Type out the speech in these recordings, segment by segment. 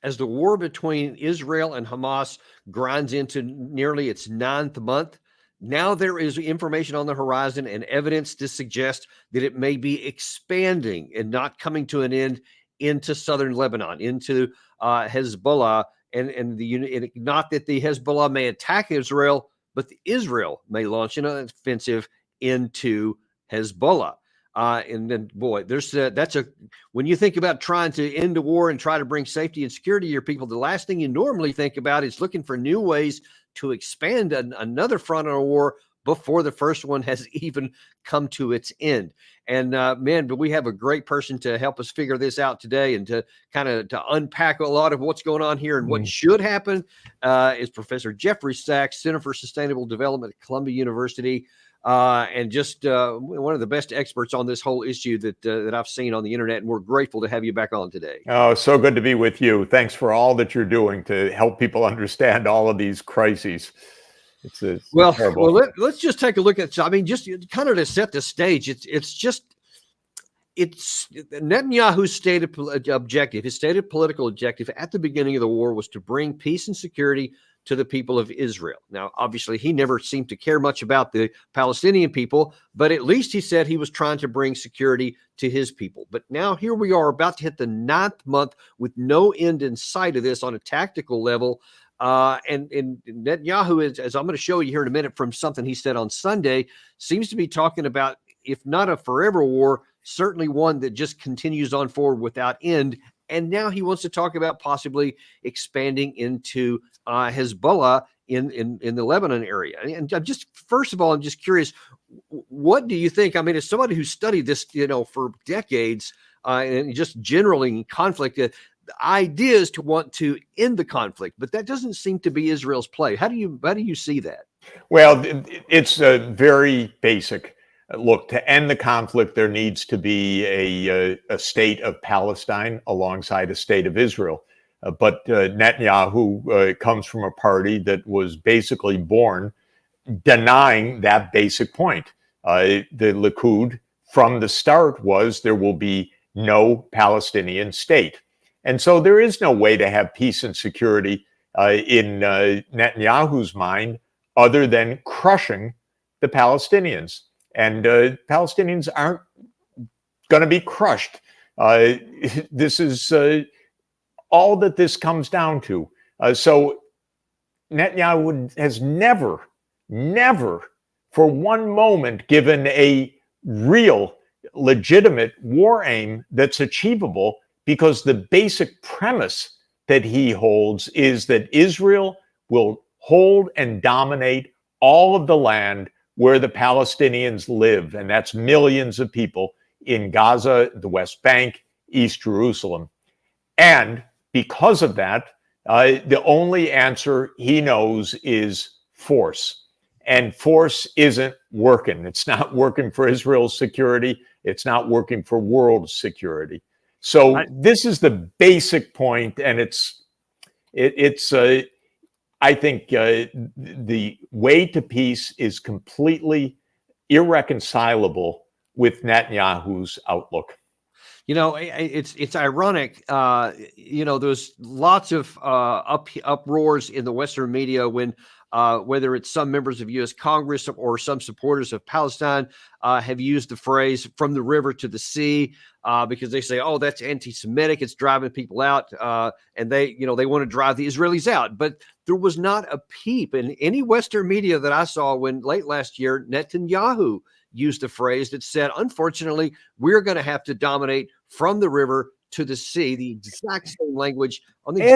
as the war between Israel and Hamas grinds into nearly its 9th month. Now there is information on the horizon and evidence to suggest that it may be expanding and not coming to an end into southern Lebanon, into Hezbollah, and not that the Hezbollah may attack Israel, but Israel may launch an offensive into Hezbollah. And then, boy, when you think about trying to end a war and try to bring safety and security to your people, the last thing you normally think about is looking for new ways to expand another front of a war before the first one has even come to its end. And man, but we have a great person to help us figure this out today and to kind of to unpack a lot of what's going on here and what should happen is Professor Jeffrey Sachs, Center for Sustainable Development at Columbia University. And just one of the best experts on this whole issue that I've seen on the internet. And we're grateful to have you back on today. Oh, so good to be with you. Thanks for all that you're doing to help people understand all of these crises. It's terrible. Well, let's just take a look at, I mean, just kind of to set the stage. It's Netanyahu's stated objective, his stated political objective at the beginning of the war was to bring peace and security to the people of Israel. Now, obviously, he never seemed to care much about the Palestinian people, but at least he said he was trying to bring security to his people. But now here we are about to hit the 9th month with no end in sight of this on a tactical level. And Netanyahu, as I'm going to show you here in a minute from something he said on Sunday, seems to be talking about, if not a forever war, certainly one that just continues on forward without end. And now he wants to talk about possibly expanding into Hezbollah in the Lebanon area. And I'm just, first of all, I'm just curious, what do you think? I mean, as somebody who studied this, for decades and just generally in conflict, the idea is to want to end the conflict, but that doesn't seem to be Israel's play. How do you see that? Well, it's very basic. Look, to end the conflict, there needs to be a state of Palestine alongside a state of Israel. But Netanyahu comes from a party that was basically born denying that basic point. The Likud, from the start, was there will be no Palestinian state. And so there is no way to have peace and security in Netanyahu's mind other than crushing the Palestinians. And Palestinians aren't going to be crushed. This is all that this comes down to. So Netanyahu has never for one moment given a real, legitimate war aim that's achievable, because the basic premise that he holds is that Israel will hold and dominate all of the land where the Palestinians live, and that's millions of people in Gaza, the West Bank, East Jerusalem. And because of that, the only answer he knows is force. And force isn't working. It's not working for Israel's security. It's not working for world security. So this is the basic point, and I think the way to peace is completely irreconcilable with Netanyahu's outlook. It's ironic. There's lots of uproars in the Western media when whether it's some members of U.S. Congress or some supporters of Palestine have used the phrase "from the river to the sea" because they say, "Oh, that's anti-Semitic. It's driving people out," and they want to drive the Israelis out. But there was not a peep in any Western media that I saw when late last year Netanyahu used a phrase that said, "Unfortunately, we're going to have to dominate from the river to the sea," the exact same language on the.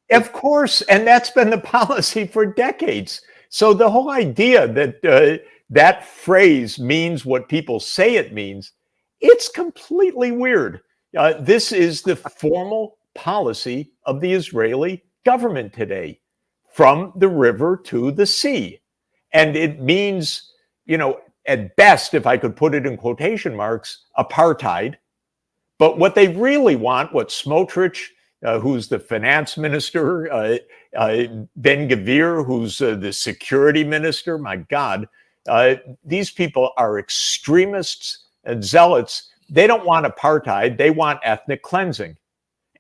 Of course. And that's been the policy for decades. So the whole idea that that phrase means what people say it means, it's completely weird. This is the formal policy of the Israeli government today, from the river to the sea. And it means, at best, if I could put it in quotation marks, apartheid. But what they really want, what Smotrich, who's the finance minister, Ben-Gvir, who's the security minister, my God, these people are extremists and zealots. They don't want apartheid. They want ethnic cleansing.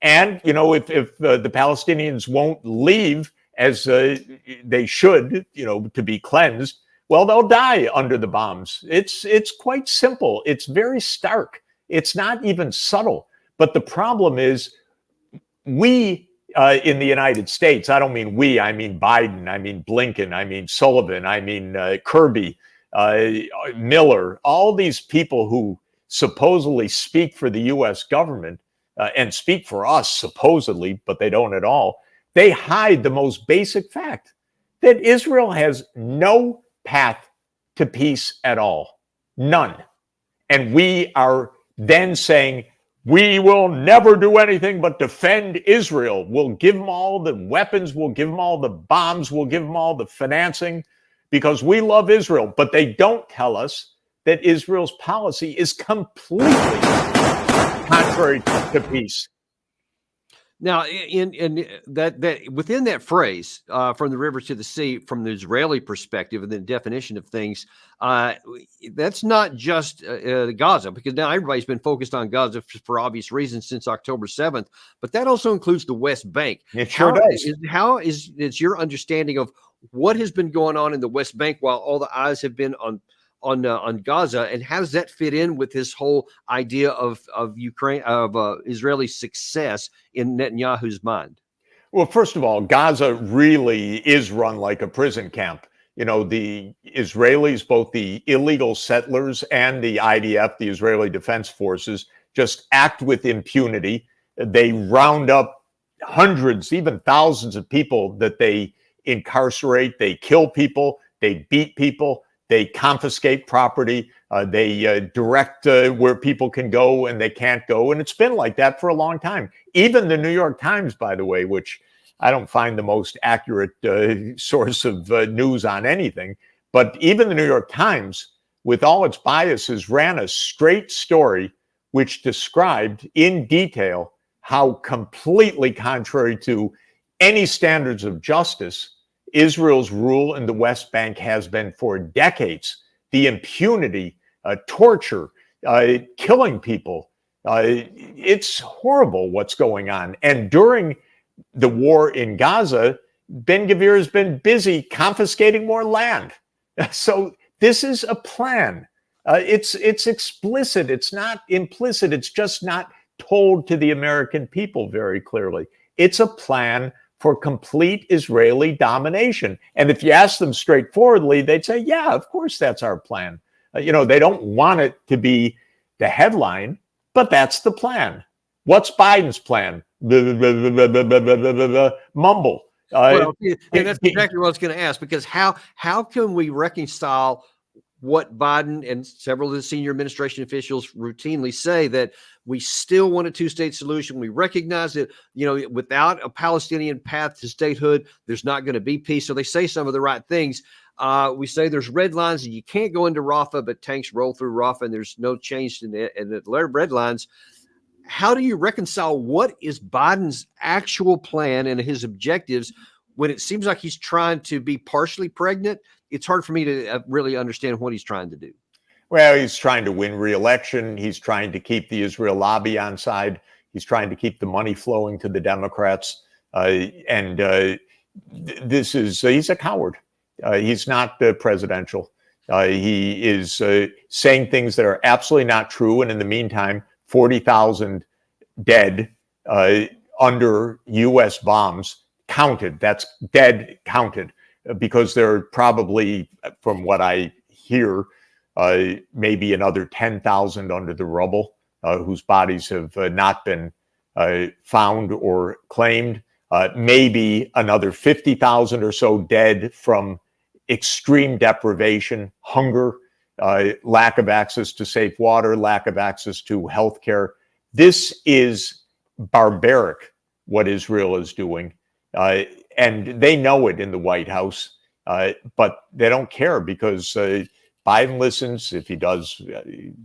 And, if the Palestinians won't leave as they should, to be cleansed, well, they'll die under the bombs. It's quite simple. It's very stark. It's not even subtle. But the problem is we in the United States, I don't mean we, I mean Biden, I mean Blinken, I mean Sullivan, I mean Kirby, Miller, all these people who supposedly speak for the U.S. government and speak for us supposedly, but they don't at all. They hide the most basic fact that Israel has no path to peace at all. None. And we are then saying, we will never do anything but defend Israel. We'll give them all the weapons. We'll give them all the bombs. We'll give them all the financing because we love Israel. But they don't tell us that Israel's policy is completely contrary to peace. Now, in that within that phrase, from the river to the sea, from the Israeli perspective and the definition of things, that's not just Gaza, because now everybody's been focused on Gaza for obvious reasons since October 7th, but that also includes the West Bank. It sure does. How is your understanding of what has been going on in the West Bank while all the eyes have been on Gaza, and how does that fit in with this whole idea of Israeli success in Netanyahu's mind? Well, first of all, Gaza really is run like a prison camp. The Israelis, both the illegal settlers and the IDF, the Israeli Defense Forces, just act with impunity. They round up hundreds, even thousands of people that they incarcerate. They kill people. They beat people. They confiscate property. They direct where people can go and they can't go. And it's been like that for a long time. Even the New York Times, by the way, which I don't find the most accurate source of news on anything, but even the New York Times, with all its biases, ran a straight story which described in detail how completely contrary to any standards of justice Israel's rule in the West Bank has been for decades. The impunity, torture, killing people. It's horrible what's going on. And during the war in Gaza, Ben-Gvir has been busy confiscating more land. So this is a plan. It's explicit. It's not implicit. It's just not told to the American people very clearly. It's a plan for complete Israeli domination. And if you ask them straightforwardly, they'd say, yeah, of course, that's our plan. They don't want it to be the headline, but that's the plan. What's Biden's plan? Mumble. Well, and that's exactly what I was going to ask, because how can we reconcile what Biden and several of the senior administration officials routinely say, that we still want a two-state solution? We recognize that, without a Palestinian path to statehood, there's not going to be peace. So they say some of the right things. We say there's red lines and you can't go into Rafah, but tanks roll through Rafah and there's no change in the red lines. How do you reconcile what is Biden's actual plan and his objectives when it seems like he's trying to be partially pregnant? It's hard for me to really understand what he's trying to do. Well, he's trying to win re-election. He's trying to keep the Israel lobby on side. He's trying to keep the money flowing to the Democrats. He's a coward. He's not presidential. He is saying things that are absolutely not true. And in the meantime, 40,000 dead under U.S. bombs counted. That's dead counted, because there are probably, from what I hear, maybe another 10,000 under the rubble whose bodies have not been found or claimed. Maybe another 50,000 or so dead from extreme deprivation, hunger, lack of access to safe water, lack of access to health care. This is barbaric, what Israel is doing. And they know it in the White House, but they don't care, because Biden listens. If he does,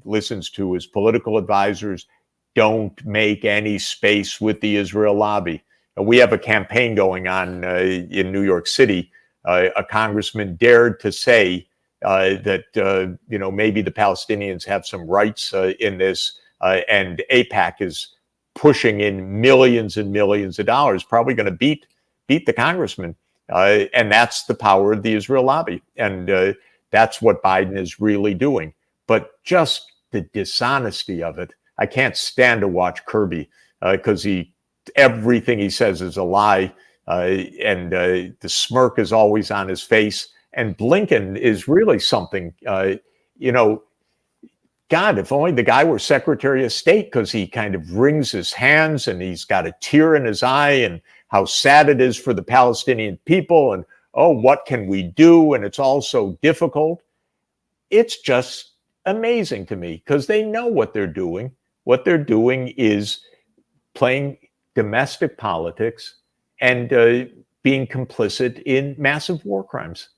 listens to his political advisors. Don't make any space with the Israel lobby. We have a campaign going on in New York City. A congressman dared to say that maybe the Palestinians have some rights in this, and AIPAC is pushing in millions and millions of dollars, probably going to beat the congressman. And that's the power of the Israel lobby. And that's what Biden is really doing. But just the dishonesty of it. I can't stand to watch Kirby because everything he says is a lie. And the smirk is always on his face. And Blinken is really something, God, if only the guy were Secretary of State, because he kind of wrings his hands and he's got a tear in his eye and how sad it is for the Palestinian people. And, oh, what can we do? And it's all so difficult. It's just amazing to me because they know what they're doing. What they're doing is playing domestic politics and being complicit in massive war crimes.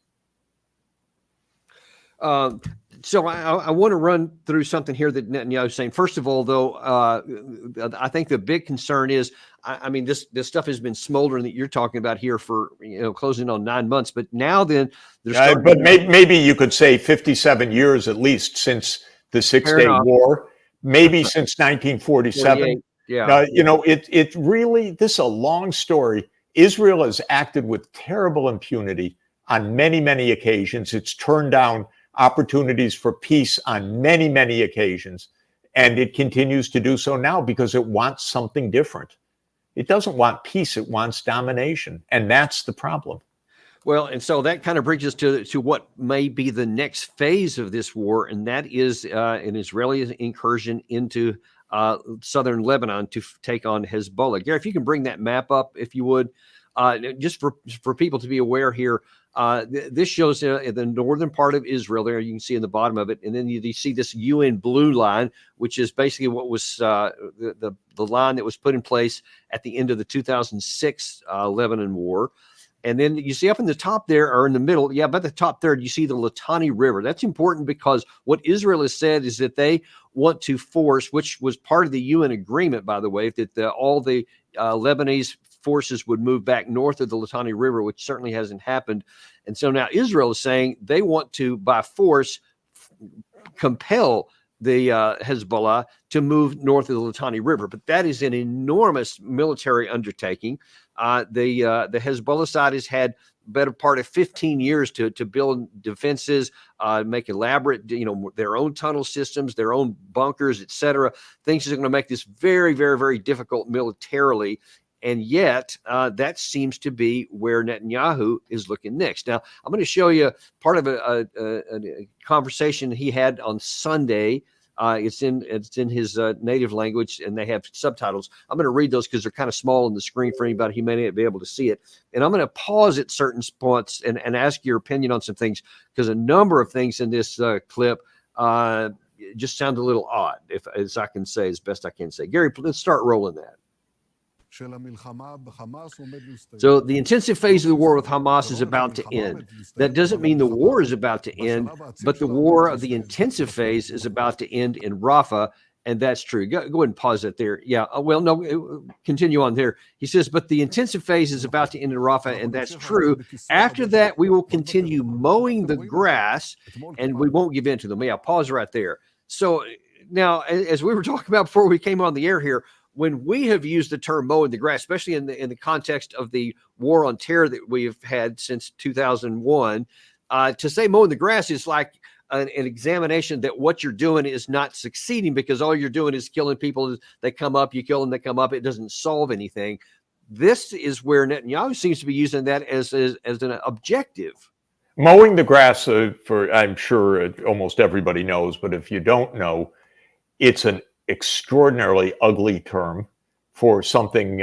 So I want to run through something here that Netanyahu is saying. First of all, though, I think the big concern is, I mean, this stuff has been smoldering that you're talking about here for, closing on 9 months. But now then, there's but maybe you could say 57 years at least since the Six-Day War, maybe since 1947. Yeah. It really, this is a long story. Israel has acted with terrible impunity on many, many occasions. It's turned down opportunities for peace on many, many occasions. And it continues to do so now because it wants something different. It doesn't want peace, it wants domination. And that's the problem. Well, and so that kind of brings us to what may be the next phase of this war, and that is an Israeli incursion into Southern Lebanon to take on Hezbollah. Gary, if you can bring that map up, if you would, just for people to be aware here. This shows the northern part of Israel there. You can see in the bottom of it. And then you see this UN blue line, which is basically what was the line that was put in place at the end of the 2006 Lebanon war. And then you see up in the top there, or in the middle, about the top third, you see the Litani River. That's important because what Israel has said is that they want to force, which was part of the UN agreement, by the way, that all the Lebanese forces would move back north of the Litani River, which certainly hasn't happened. And so now Israel is saying they want to, by force, compel the Hezbollah to move north of the Litani River. But that is an enormous military undertaking. The Hezbollah side has had better part of 15 years to build defenses, make elaborate, their own tunnel systems, their own bunkers, etc. Things that are going to make this very, very, very difficult militarily. And yet, that seems to be where Netanyahu is looking next. Now, I'm going to show you part of a conversation he had on Sunday. It's in his native language, and they have subtitles. I'm going to read those because they're kind of small on the screen for anybody who may not be able to see it. And I'm going to pause at certain spots and ask your opinion on some things, because a number of things in this clip just sound a little odd, as I can say, as best I can say. Gary, let's start rolling that. So the intensive phase of the war with Hamas is about to end. That doesn't mean the war is about to end, but the war of the intensive phase is about to end in Rafah, and that's true. Go ahead and pause that there. Yeah, well, no, continue on there. He says, but the intensive phase is about to end in Rafah, and that's true. After that, we will continue mowing the grass, and we won't give in to them. Yeah, pause right there. So now, as we were talking about before we came on the air here, when we have used the term mowing the grass, especially in the context of the war on terror that we've had since 2001, to say mowing the grass is like an examination that what you're doing is not succeeding, because all you're doing is killing people. They come up, you kill them, they come up. It doesn't solve anything. This is where Netanyahu seems to be using that as an objective. Mowing the grass, I'm sure almost everybody knows, but if you don't know, it's an extraordinarily ugly term for something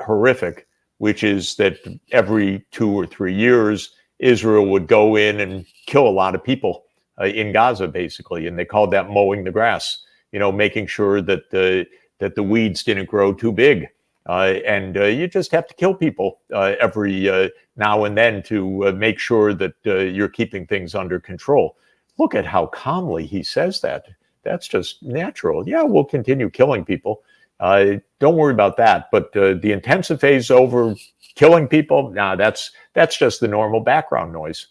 horrific, which is that every 2 or 3 years, Israel would go in and kill a lot of people in Gaza, basically. And they called that mowing the grass, making sure that the weeds didn't grow too big. And you just have to kill people every now and then to make sure that you're keeping things under control. Look at how calmly he says that. That's just natural. Yeah, we'll continue killing people. Don't worry about that. But the intensive phase over, killing people, that's just the normal background noise.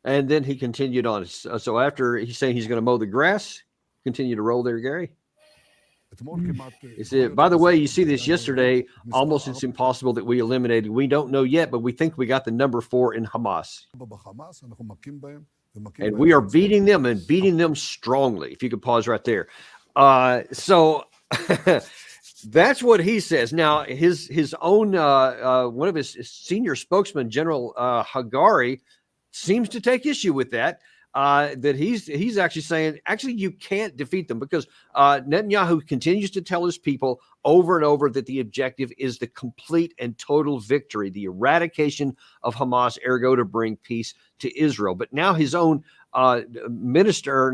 And then he continued on. So after he's saying he's going to mow the grass, continue to roll there, Gary. He said, by the way, you see this yesterday, almost it's impossible that we eliminated. We don't know yet, but we think we got the number 4 in Hamas. And we are beating them and beating them strongly. If you could pause right there. So that's what he says. Now, his own, one of his senior spokesman, General Hagar, seems to take issue with that. That he's actually saying, actually, you can't defeat them because Netanyahu continues to tell his people over and over that the objective is the complete and total victory, the eradication of Hamas, ergo to bring peace to Israel. But now his own not minister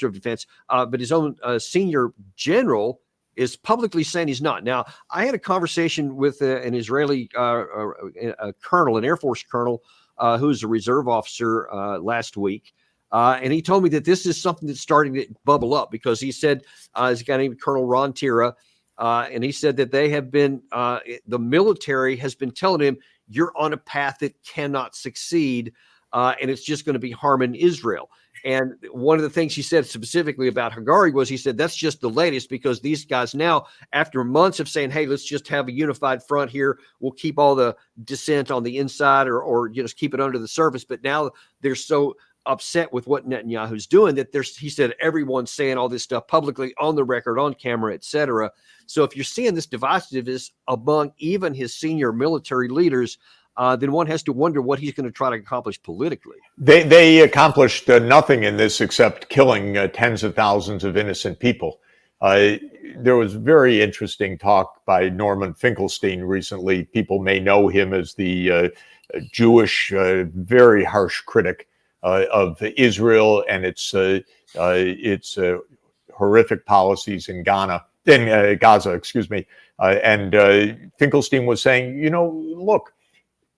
of defense, but his own senior general is publicly saying he's not. Now, I had a conversation with an Israeli colonel, an Air Force colonel, who's a reserve officer last week. And he told me that this is something that's starting to bubble up because he said, he's a guy named Colonel Ron Tira, and he said that they have been, the military has been telling him, you're on a path that cannot succeed, and it's just going to be harming Israel. And one of the things he said specifically about Hagar was he said, that's just the latest because these guys now, after months of saying, hey, let's just have a unified front here, we'll keep all the dissent on the inside or just keep it under the surface. But now they're so upset with what Netanyahu's doing that he said everyone's saying all this stuff publicly on the record, on camera, etc. So if you're seeing this divisiveness among even his senior military leaders, then one has to wonder what he's going to try to accomplish politically. They accomplished nothing in this except killing tens of thousands of innocent people. There was very interesting talk by Norman Finkelstein recently. People may know him as the Jewish, very harsh critic of Israel and its horrific policies in Gaza, excuse me. And Finkelstein was saying, look,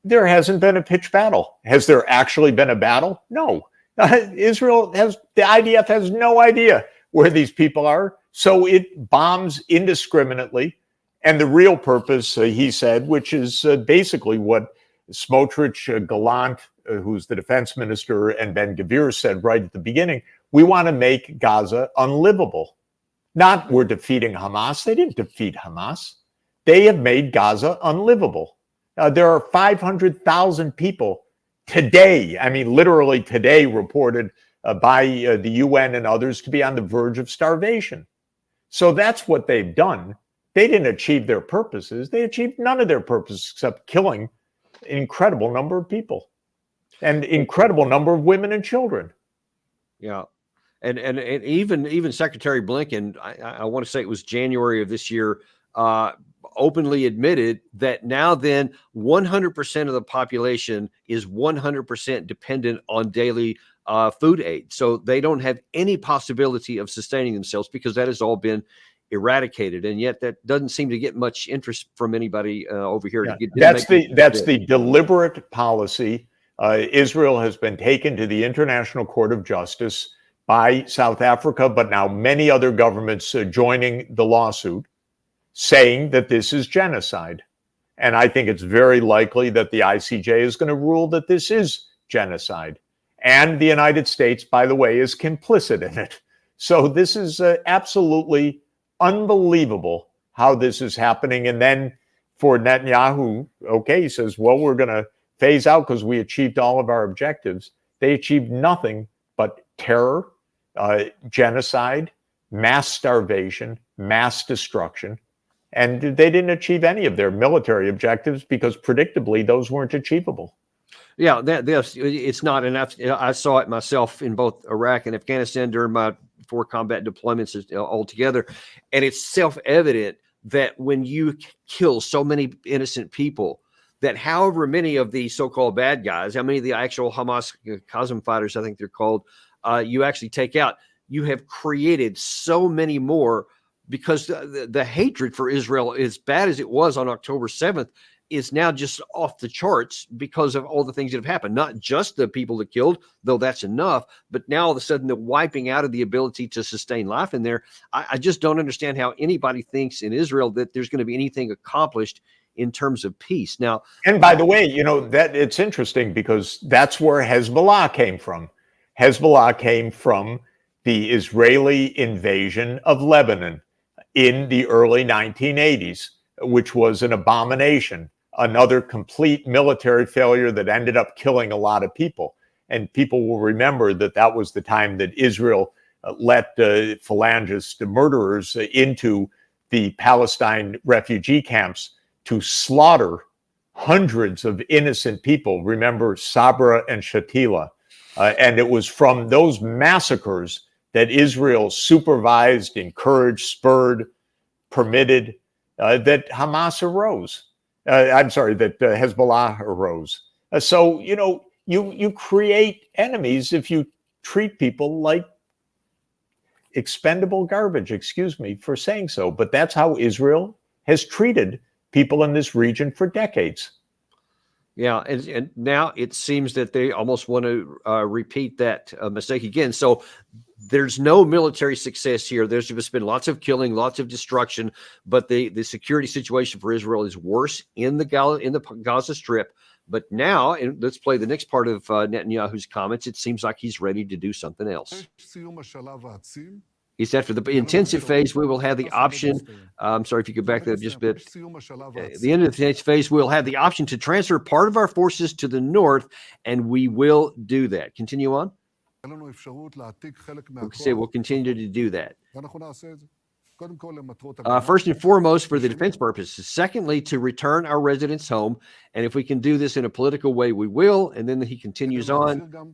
there hasn't been a pitched battle. Has there actually been a battle? No. The IDF has no idea where these people are, so it bombs indiscriminately. And the real purpose, he said, which is basically what Smotrich, Gallant, who's the defense minister, and Ben-Gvir said right at the beginning, we want to make Gaza unlivable. Not we're defeating Hamas. They didn't defeat Hamas. They have made Gaza unlivable. There are 500,000 people today, I mean, literally today, reported by the UN and others to be on the verge of starvation. So that's what they've done. They didn't achieve their purposes. They achieved none of their purposes except killing an incredible number of people and incredible number of women and children. Yeah. And even Secretary Blinken, I want to say it was January of this year, openly admitted that now then 100% of the population is 100% dependent on daily food aid. So they don't have any possibility of sustaining themselves because that has all been eradicated. And yet that doesn't seem to get much interest from anybody over here. Yeah. That's the deliberate policy. Israel has been taken to the International Court of Justice by South Africa, but now many other governments joining the lawsuit, saying that this is genocide. And I think it's very likely that the ICJ is going to rule that this is genocide. And the United States, by the way, is complicit in it. So this is absolutely unbelievable how this is happening. And then for Netanyahu, okay, he says, well, we're going to phase out because we achieved all of our objectives. They achieved nothing but terror, genocide, mass starvation, mass destruction. And they didn't achieve any of their military objectives because predictably those weren't achievable. Yeah, it's not enough. I saw it myself in both Iraq and Afghanistan during my 4 combat deployments altogether. And it's self-evident that when you kill so many innocent people, that however many of the so-called bad guys, how many of the actual Hamas Qasem fighters, I think they're called, you actually take out, you have created so many more because the hatred for Israel, as bad as it was on October 7th, is now just off the charts because of all the things that have happened. Not just the people that killed, though that's enough, but now all of a sudden the wiping out of the ability to sustain life in there. I just don't understand how anybody thinks in Israel that there's going to be anything accomplished in terms of peace. Now, and by the way, that it's interesting because that's where Hezbollah came from. Hezbollah came from the Israeli invasion of Lebanon. in the early 1980s, which was an abomination, another complete military failure that ended up killing a lot of people. And people will remember that that was the time that Israel let phalangist murderers into the Palestine refugee camps to slaughter hundreds of innocent people. Remember Sabra and Shatila. And it was from those massacres that Israel supervised, encouraged, spurred, permitted, that Hamas arose. I'm sorry, that Hezbollah arose. So, you create enemies if you treat people like expendable garbage, excuse me for saying so, but that's how Israel has treated people in this region for decades. Yeah, and now it seems that they almost want to repeat that mistake again. So there's no military success here. There's just been lots of killing, lots of destruction, but the security situation for Israel is worse in the Gaza Strip. But now, and let's play the next part of Netanyahu's comments. It seems like he's ready to do something else. He said, after the intensive phase, we will have the option. I'm sorry if you go back there just a bit. At the end of the next phase, we'll have the option to transfer part of our forces to the north, and we will do that. Continue on. We'll continue to do that. First and foremost, for the defense purposes. Secondly, to return our residents home. And if we can do this in a political way, we will. And then he continues on.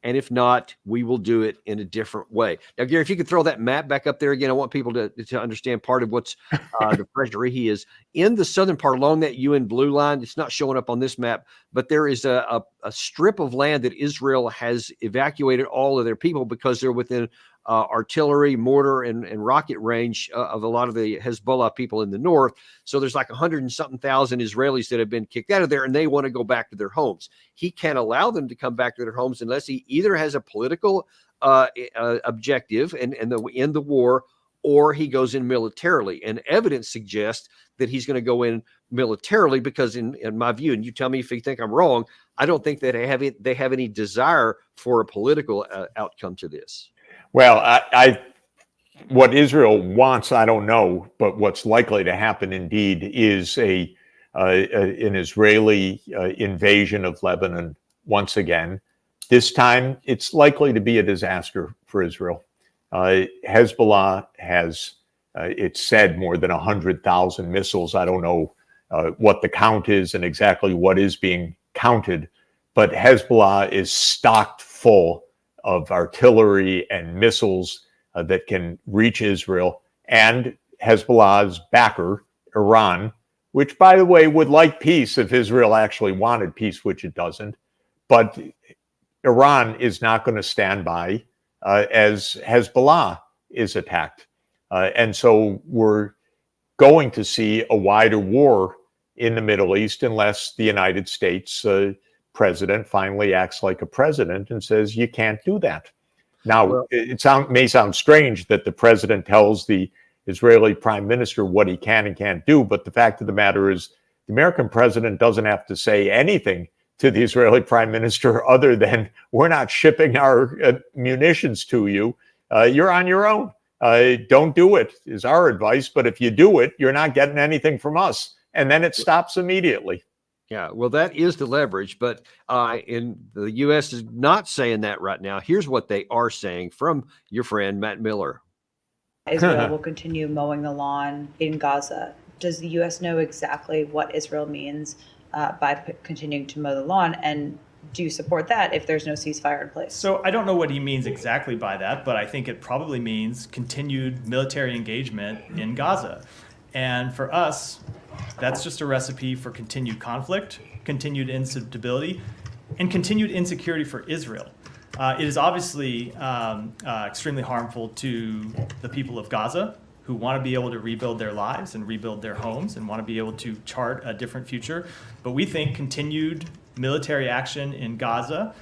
And if not, we will do it in a different way. Now, Gary, if you could throw that map back up there again, I want people to understand part of what's the pressure he is. In the southern part, along that UN blue line, it's not showing up on this map, but there is a strip of land that Israel has evacuated all of their people because they're within artillery, mortar, and rocket range of a lot of the Hezbollah people in the north. So there's like 100 and something thousand Israelis that have been kicked out of there, and they want to go back to their homes. He can't allow them to come back to their homes unless he either has a political objective and end the war, or he goes in militarily. And evidence suggests that he's going to go in militarily because, in my view, and you tell me if you think I'm wrong, I don't think that they have any desire for a political outcome to this. Well, what Israel wants, I don't know, but what's likely to happen indeed is an Israeli invasion of Lebanon once again. This time, it's likely to be a disaster for Israel. Hezbollah has, it's said, more than 100,000 missiles. I don't know what the count is and exactly what is being counted, but Hezbollah is stocked full of artillery and missiles that can reach Israel, and Hezbollah's backer, Iran, which, by the way, would like peace if Israel actually wanted peace, which it doesn't. But Iran is not going to stand by as Hezbollah is attacked. And so we're going to see a wider war in the Middle East unless the United States president finally acts like a president and says, you can't do that. Now, it may sound strange that the president tells the Israeli prime minister what he can and can't do, but the fact of the matter is the American president doesn't have to say anything to the Israeli prime minister other than, we're not shipping our munitions to you. You're on your own. Don't do it, is our advice. But if you do it, you're not getting anything from us. And then it stops immediately. Yeah, well, that is the leverage, but in the U.S. is not saying that right now. Here's what they are saying from your friend Matt Miller. Israel will continue mowing the lawn in Gaza. Does the U.S. know exactly what Israel means by continuing to mow the lawn? And do you support that if there's no ceasefire in place? So I don't know what he means exactly by that, but I think it probably means continued military engagement in Gaza. And for us, that's just a recipe for continued conflict, continued instability, and continued insecurity for Israel. It is obviously extremely harmful to the people of Gaza, who want to be able to rebuild their lives and rebuild their homes and want to be able to chart a different future. But we think continued military action in Gaza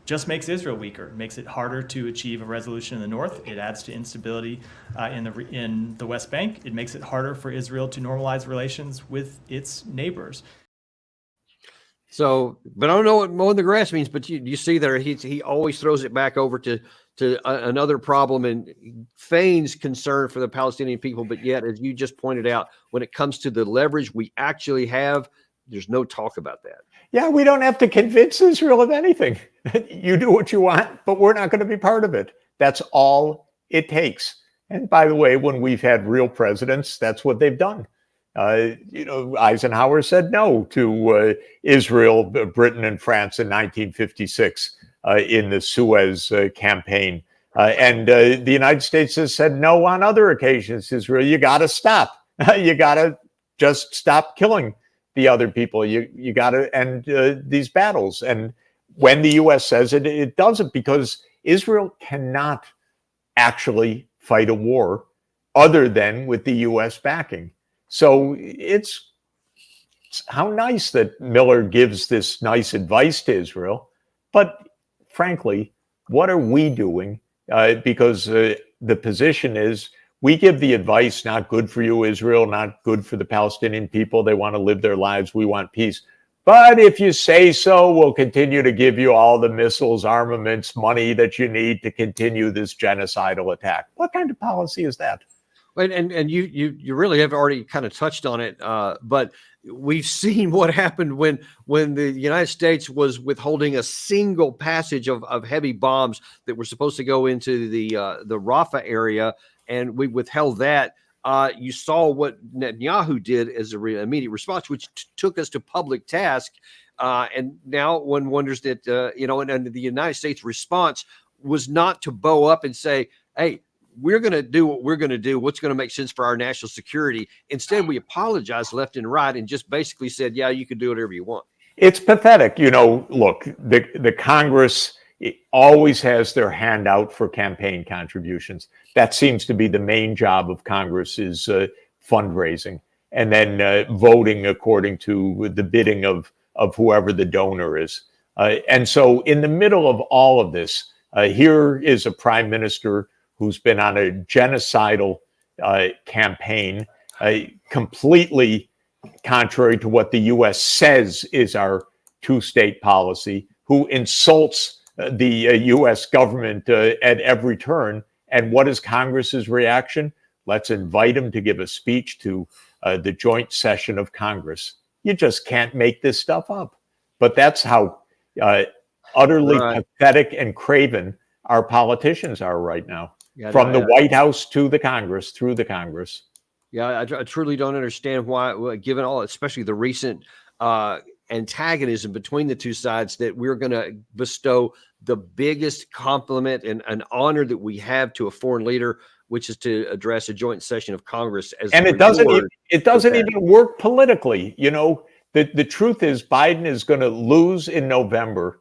just makes Israel weaker, makes it harder to achieve a resolution in the north. It adds to instability in the West Bank. It makes it harder for Israel to normalize relations with its neighbors. So, but I don't know what mowing the grass means. But you see there, he always throws it back over to another problem and feigns concern for the Palestinian people. But yet, as you just pointed out, when it comes to the leverage we actually have, there's no talk about that. Yeah, we don't have to convince Israel of anything. You do what you want, but we're not going to be part of it. That's all it takes. And by the way, when we've had real presidents, that's what they've done. Eisenhower said no to Israel, Britain, and France in 1956 in the Suez campaign. And the United States has said no on other occasions. Israel, you got to stop. You got to just stop killing the other people. You got to end these battles. And when the U.S. says it, it doesn't, because Israel cannot actually fight a war other than with the U.S. backing. So it's how nice that Miller gives this nice advice to Israel. But frankly, what are we doing? Because the position is, we give the advice, not good for you, Israel, not good for the Palestinian people. They want to live their lives. We want peace. But if you say so, we'll continue to give you all the missiles, armaments, money that you need to continue this genocidal attack. What kind of policy is that? And you really have already kind of touched on it, but we've seen what happened when the United States was withholding a single passage of heavy bombs that were supposed to go into the Rafah area, and we withheld that. You saw what Netanyahu did as an immediate response, which took us to public task. And now one wonders that, and the United States response was not to bow up and say, hey, we're going to do what we're going to do, what's going to make sense for our national security. Instead, we apologized left and right and just basically said, yeah, you can do whatever you want. It's pathetic. Look, the Congress always has their hand out for campaign contributions. That seems to be the main job of Congress, is fundraising, and then voting according to the bidding of whoever the donor is. And so in the middle of all of this, here is a prime minister who's been on a genocidal campaign, completely contrary to what the U.S. says is our two-state policy, who insults the U.S. government at every turn. And what is Congress's reaction? Let's invite him to give a speech to the joint session of Congress. You just can't make this stuff up. But that's how utterly pathetic and craven our politicians are right now. Yeah, from the White House to the Congress, through the Congress. Yeah, I truly don't understand why, given all, especially the recent antagonism between the two sides, that we're going to bestow the biggest compliment and an honor that we have to a foreign leader, which is to address a joint session of Congress. And it doesn't even work politically. The truth is, Biden is going to lose in November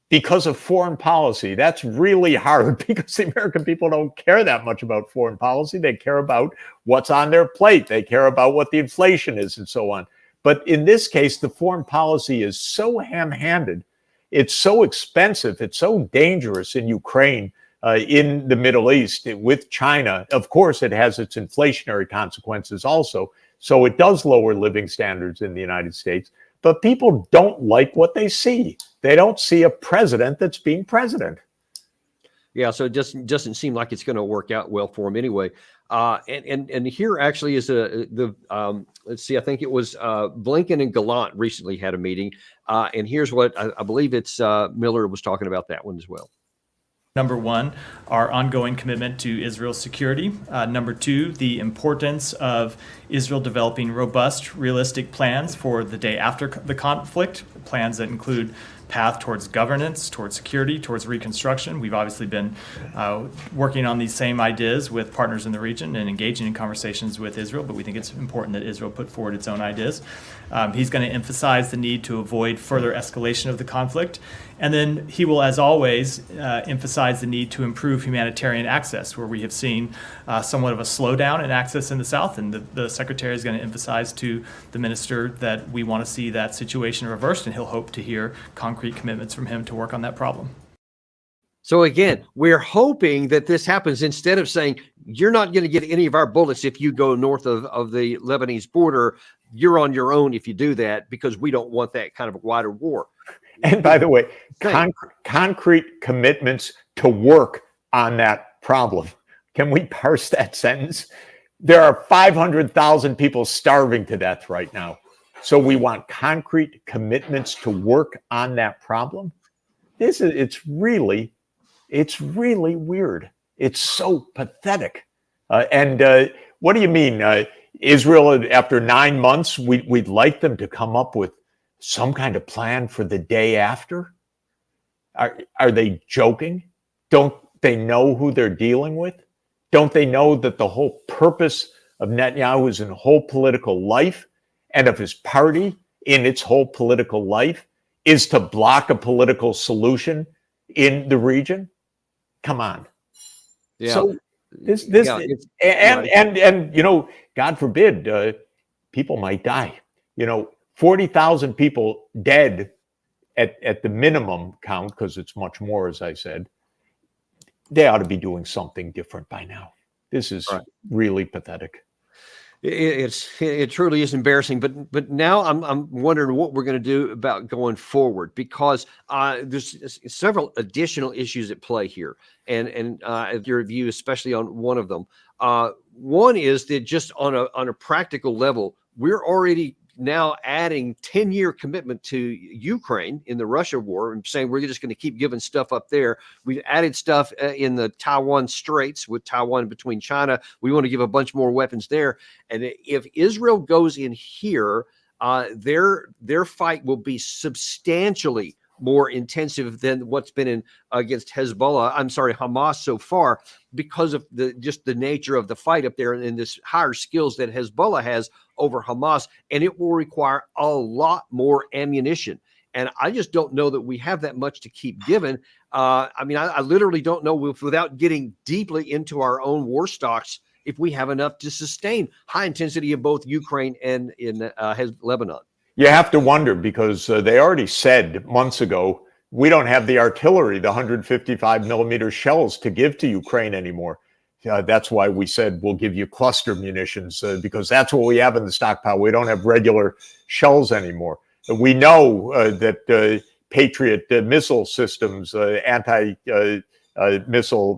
because of foreign policy. That's really hard, because the American people don't care that much about foreign policy. They care about what's on their plate. They care about what the inflation is and so on. But in this case, the foreign policy is so ham-handed. It's so expensive. It's so dangerous in Ukraine, in the Middle East, with China. Of course, it has its inflationary consequences also. So it does lower living standards in the United States. But people don't like what they see. They don't see a president that's being president. Yeah, so it just doesn't seem like it's going to work out well for him anyway. And here actually is let's see, I think it was Blinken and Gallant recently had a meeting. And here's what I believe it's Miller was talking about that one as well. Number one, our ongoing commitment to Israel's security. Number two, the importance of Israel developing robust, realistic plans for the day after the conflict, plans that include path towards governance, towards security, towards reconstruction. We've obviously been working on these same ideas with partners in the region and engaging in conversations with Israel, but we think it's important that Israel put forward its own ideas. He's going to emphasize the need to avoid further escalation of the conflict. And then he will, as always, emphasize the need to improve humanitarian access, where we have seen somewhat of a slowdown in access in the South. And the Secretary is going to emphasize to the minister that we want to see that situation reversed, and he'll hope to hear concrete commitments from him to work on that problem. So again, we're hoping that this happens instead of saying, you're not going to get any of our bullets if you go north of the Lebanese border. You're on your own if you do that, because we don't want that kind of a wider war. And by the way, concrete commitments to work on that problem. Can we parse that sentence? There are 500,000 people starving to death right now. So we want concrete commitments to work on that problem. It's really weird. It's so pathetic. And what do you mean? Israel, after 9 months, we'd like them to come up with some kind of plan for the day after? Are they joking? Don't they know who they're dealing with? Don't they know that the whole purpose of Netanyahu's whole political life and of his party in its whole political life is to block a political solution in the region? Come on. Yeah. So and you know, God forbid, people might die. 40,000 people dead at the minimum count, because it's much more, as I said. They ought to be doing something different by now. This is really pathetic. It truly is embarrassing, but now I'm wondering what we're going to do about going forward, because there's several additional issues at play here, and your view, especially on one of them. One is that just on a practical level, we're already now adding 10-year commitment to Ukraine in the Russia war, and saying we're just going to keep giving stuff up there. We've added stuff in the Taiwan Straits with Taiwan between China. We want to give a bunch more weapons there. And if Israel goes in here, their fight will be substantially more intensive than what's been in against Hamas so far, because of the nature of the fight up there and this higher skills that Hezbollah has over Hamas, and it will require a lot more ammunition. And I just don't know that we have that much to keep giving. I literally don't know without getting deeply into our own war stocks if we have enough to sustain high intensity in both Ukraine and in Lebanon. You have to wonder, because they already said months ago, we don't have the artillery, the 155 millimeter shells to give to Ukraine anymore. That's why we said we'll give you cluster munitions, because that's what we have in the stockpile. We don't have regular shells anymore. We know that Patriot missile systems, anti-missile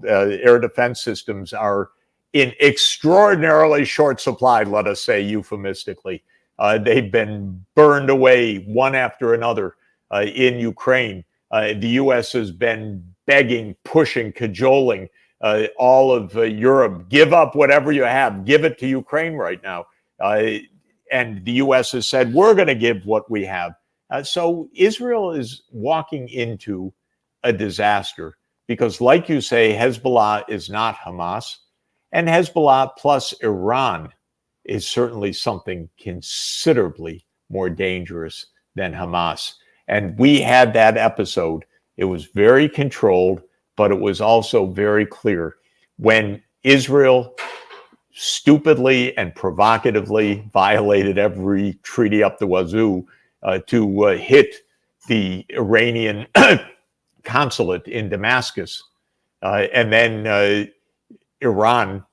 air defense systems are in extraordinarily short supply, let us say euphemistically. They've been burned away one after another in Ukraine. The U.S. has been begging, pushing, cajoling all of Europe, give up whatever you have, give it to Ukraine right now. And the U.S. has said, we're going to give what we have. So Israel is walking into a disaster because, like you say, Hezbollah is not Hamas, and Hezbollah plus Iran is certainly something considerably more dangerous than Hamas. And we had that episode. It was very controlled, but it was also very clear when Israel stupidly and provocatively violated every treaty up the wazoo to hit the Iranian consulate in Damascus. And then Iran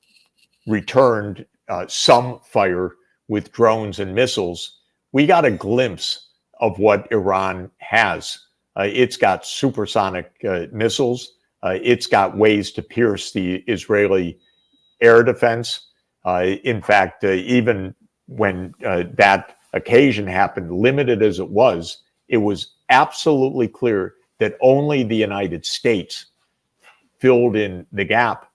returned some fire with drones and missiles. We got a glimpse of what Iran has. It's got supersonic missiles. It's got ways to pierce the Israeli air defense. In fact, even when that occasion happened, limited as it was absolutely clear that only the United States filled in the gap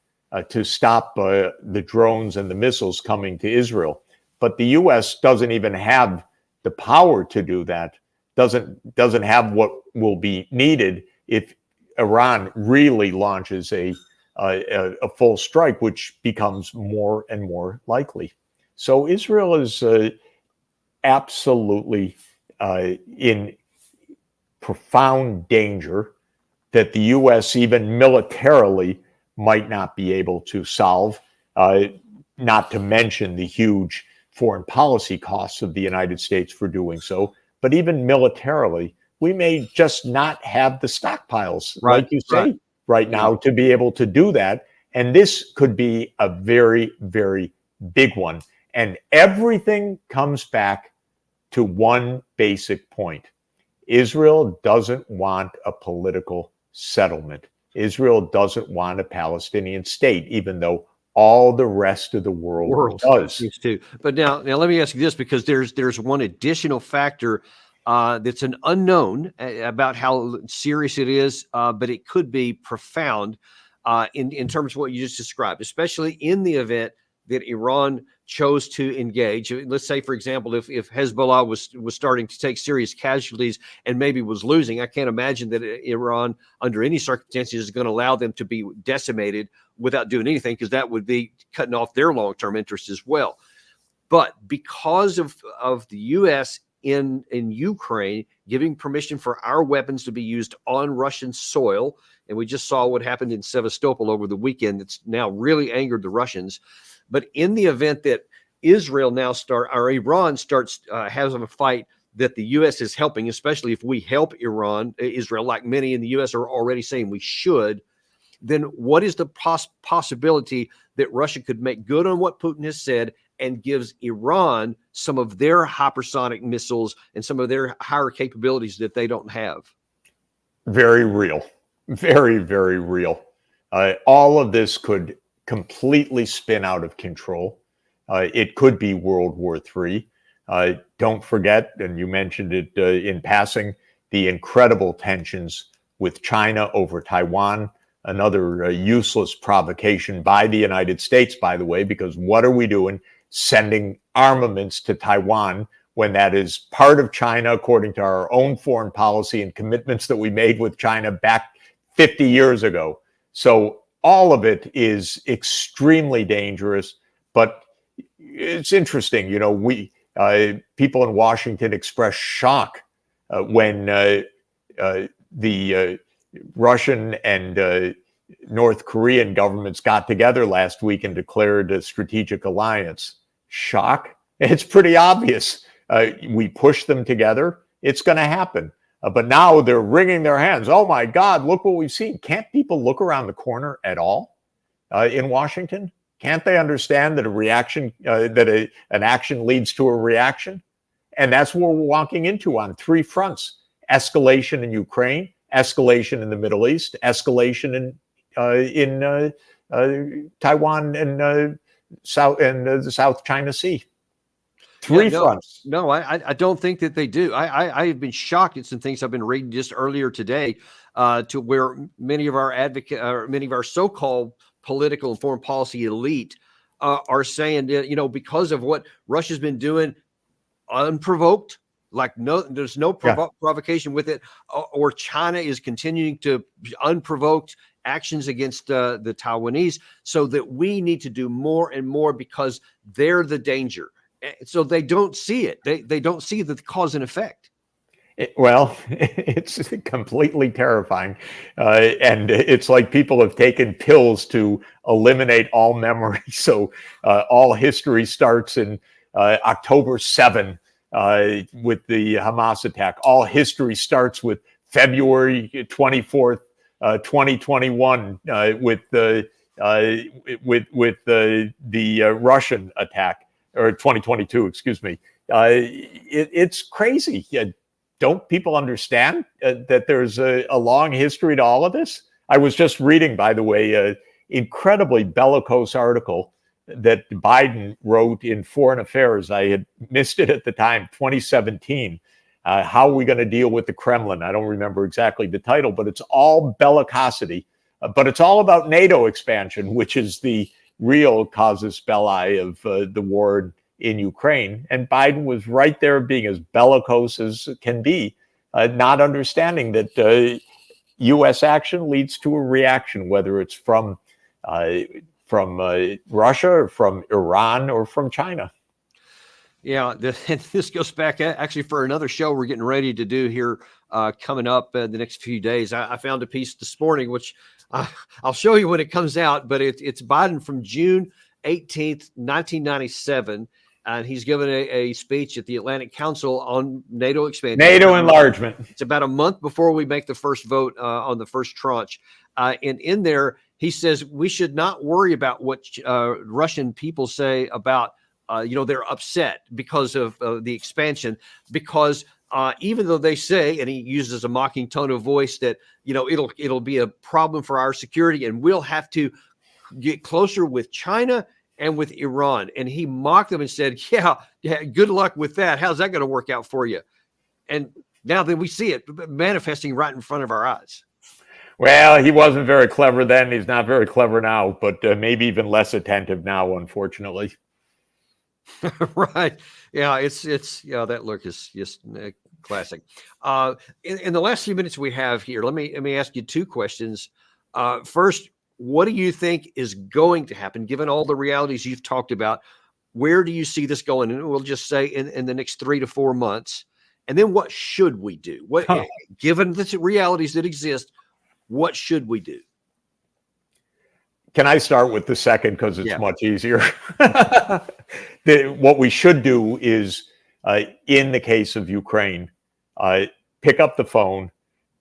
to stop the drones and the missiles coming to Israel. But the U.S. doesn't even have the power to do that, doesn't have what will be needed if Iran really launches a full strike, which becomes more and more likely. So Israel is absolutely in profound danger that the U.S. even militarily might not be able to solve, not to mention the huge foreign policy costs of the United States for doing so. But even militarily, we may just not have the stockpiles, like you say, right now to be able to do that. And this could be a very, very big one. And everything comes back to one basic point. Israel doesn't want a political settlement. Israel doesn't want a Palestinian state, even though all the rest of the world does. Seems to. But now let me ask you this, because there's one additional factor that's an unknown about how serious it is, but it could be profound in terms of what you just described, especially in the event that Iran chose to engage. Let's say, for example, if Hezbollah was starting to take serious casualties and maybe was losing, I can't imagine that Iran, under any circumstances, is going to allow them to be decimated without doing anything, because that would be cutting off their long-term interests as well. But because of the U.S. in Ukraine giving permission for our weapons to be used on Russian soil, and we just saw what happened in Sevastopol over the weekend, that's now really angered the Russians. But in the event that Iran starts has a fight that the U.S. is helping, especially if we help Israel, like many in the U.S. are already saying we should, then what is the possibility that Russia could make good on what Putin has said and gives Iran some of their hypersonic missiles and some of their higher capabilities that they don't have? Very real. Very, very real. All of this could completely spin out of control. It could be World War III. Don't forget, and you mentioned it in passing, the incredible tensions with China over Taiwan, another useless provocation by the United States, by the way, because what are we doing sending armaments to Taiwan when that is part of China, according to our own foreign policy and commitments that we made with China back 50 years ago? So all of it is extremely dangerous, but it's interesting. You know, we people in Washington expressed shock when the Russian and North Korean governments got together last week and declared a strategic alliance. Shock? It's pretty obvious. We push them together, it's going to happen. But now they're wringing their hands. Oh my God, look what we've seen. Can't people look around the corner at all in Washington? Can't they understand that a reaction, an action leads to a reaction? And that's what we're walking into on three fronts: escalation in Ukraine, escalation in the Middle East, escalation in Taiwan and the South China Sea. Three fronts. No, I don't think that they do. I have been shocked at some things I've been reading just earlier today, to where many of our so-called political and foreign policy elite are saying that, because of what Russia's been doing unprovoked, there's no provocation with it, or China is continuing to unprovoked actions against the Taiwanese, so that we need to do more and more because they're the danger. So they don't see it. They don't see the cause and effect. It's completely terrifying. And it's like people have taken pills to eliminate all memory. So all history starts in October 7 with the Hamas attack. All history starts with February 24th, 2021 with the Russian attack. Or 2022, excuse me. It's crazy. Don't people understand that there's a long history to all of this? I was just reading, by the way, an incredibly bellicose article that Biden wrote in Foreign Affairs. I had missed it at the time, 2017. How are we going to deal with the Kremlin? I don't remember exactly the title, but it's all bellicosity. But it's all about NATO expansion, which is the real casus belli of the war in Ukraine. And Biden was right there, being as bellicose as can be, not understanding that U.S. action leads to a reaction, whether it's from Russia or from Iran or from China. Yeah, this goes back actually for another show we're getting ready to do here coming up the next few days. I found a piece this morning, which I'll show you when it comes out, but it's Biden from June 18th, 1997. and he's given a speech at the Atlantic Council on NATO expansion. NATO enlargement. It's about a month before we make the first vote on the first tranche. And in there, he says we should not worry about what Russian people say about, they're upset because of the expansion, because even though they say, and he uses a mocking tone of voice, that, it'll be a problem for our security and we'll have to get closer with China and with Iran. And he mocked them and said, yeah, good luck with that. How's that going to work out for you? And now then we see it manifesting right in front of our eyes. Well, he wasn't very clever then. He's not very clever now, but maybe even less attentive now, unfortunately. Right. Yeah, it's that look is just classic. In the last few minutes we have here, let me ask you two questions. First, what do you think is going to happen, given all the realities you've talked about? Where do you see this going? And we'll just say in the next 3 to 4 months. And then what should we do? Given the realities that exist, what should we do? Can I start with the second, because it's much easier? What we should do is, in the case of Ukraine, pick up the phone,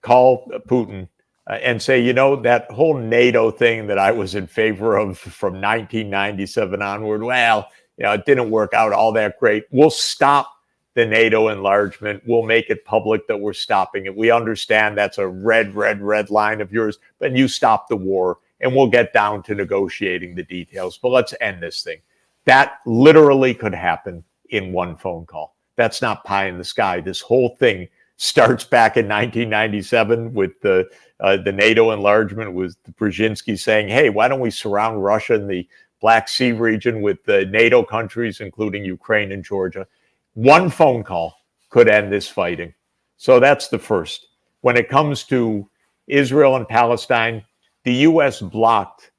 call Putin, and say, that whole NATO thing that I was in favor of from 1997 onward, well, it didn't work out all that great. We'll stop the NATO enlargement. We'll make it public that we're stopping it. We understand that's a red line of yours, but you stop the war and we'll get down to negotiating the details. But let's end this thing. That literally could happen in one phone call. That's not pie in the sky. This whole thing starts back in 1997 with the NATO enlargement, with Brzezinski saying, hey, why don't we surround Russia and the Black Sea region with the NATO countries, including Ukraine and Georgia. One phone call could end this fighting. So that's the first. When it comes to Israel and Palestine, the U.S. blocked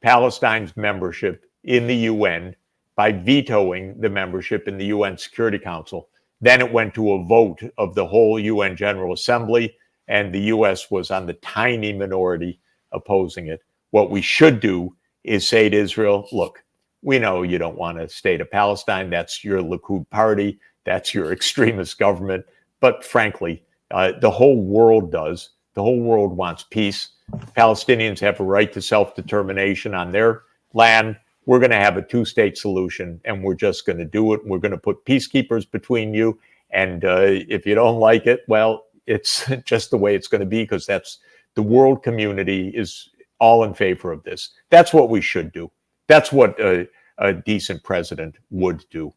Palestine's membership in the UN by vetoing the membership in the UN Security Council. Then it went to a vote of the whole UN General Assembly, and the U.S. was on the tiny minority opposing it. What we should do is say to Israel, look, we know you don't want a state of Palestine. That's your Likud party. That's your extremist government. But frankly, the whole world does. The whole world wants peace. Palestinians have a right to self-determination on their land. We're going to have a two-state solution, and we're just going to do it. We're going to put peacekeepers between you. And if you don't like it, well, it's just the way it's going to be, because that's the world community is all in favor of this. That's what we should do. That's what a decent president would do.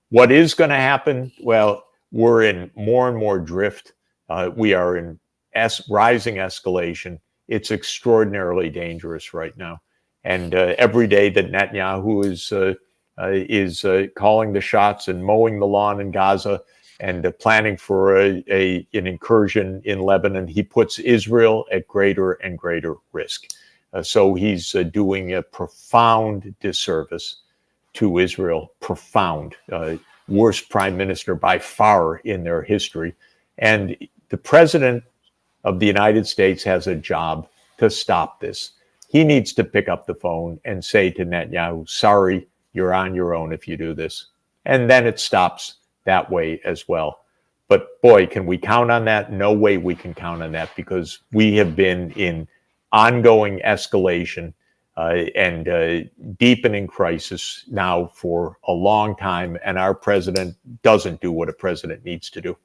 What is going to happen? Well, we're in more and more drift. We are in rising escalation. It's extraordinarily dangerous right now. And every day that Netanyahu is calling the shots and mowing the lawn in Gaza and planning for an incursion in Lebanon, he puts Israel at greater and greater risk. So he's doing a profound disservice to Israel, profound, worst prime minister by far in their history. And the president of the United States has a job to stop this. He needs to pick up the phone and say to Netanyahu, sorry, you're on your own if you do this. And then it stops that way as well. But boy, can we count on that? No way we can count on that, because we have been in ongoing escalation and deepening crisis now for a long time. And our president doesn't do what a president needs to do.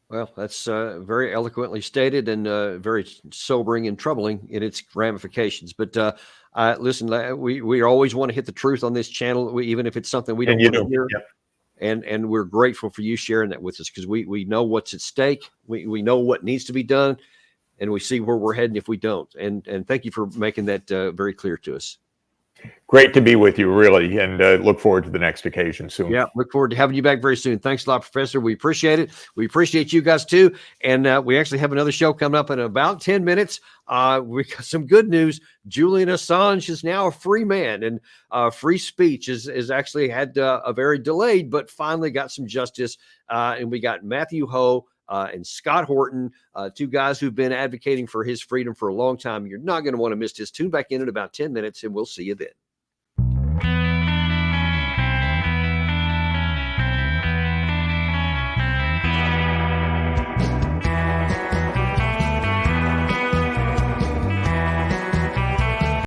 Well, that's very eloquently stated and very sobering and troubling in its ramifications. But listen, we always want to hit the truth on this channel, even if it's something we don't want to hear. Yep. And we're grateful for you sharing that with us, because we know what's at stake. We know what needs to be done, and we see where we're heading if we don't. And thank you for making that very clear to us. Great to be with you, really, and look forward to the next occasion soon. Yeah, look forward to having you back very soon. Thanks a lot, Professor. We appreciate it. We appreciate you guys too. And we actually have another show coming up in about 10 minutes. We got some good news. Julian Assange is now a free man, and free speech is actually had a very delayed, but finally got some justice. And we got Matthew Ho and Scott Horton, two guys who've been advocating for his freedom for a long time. You're not going to want to miss this. Tune back in about 10 minutes, and we'll see you then.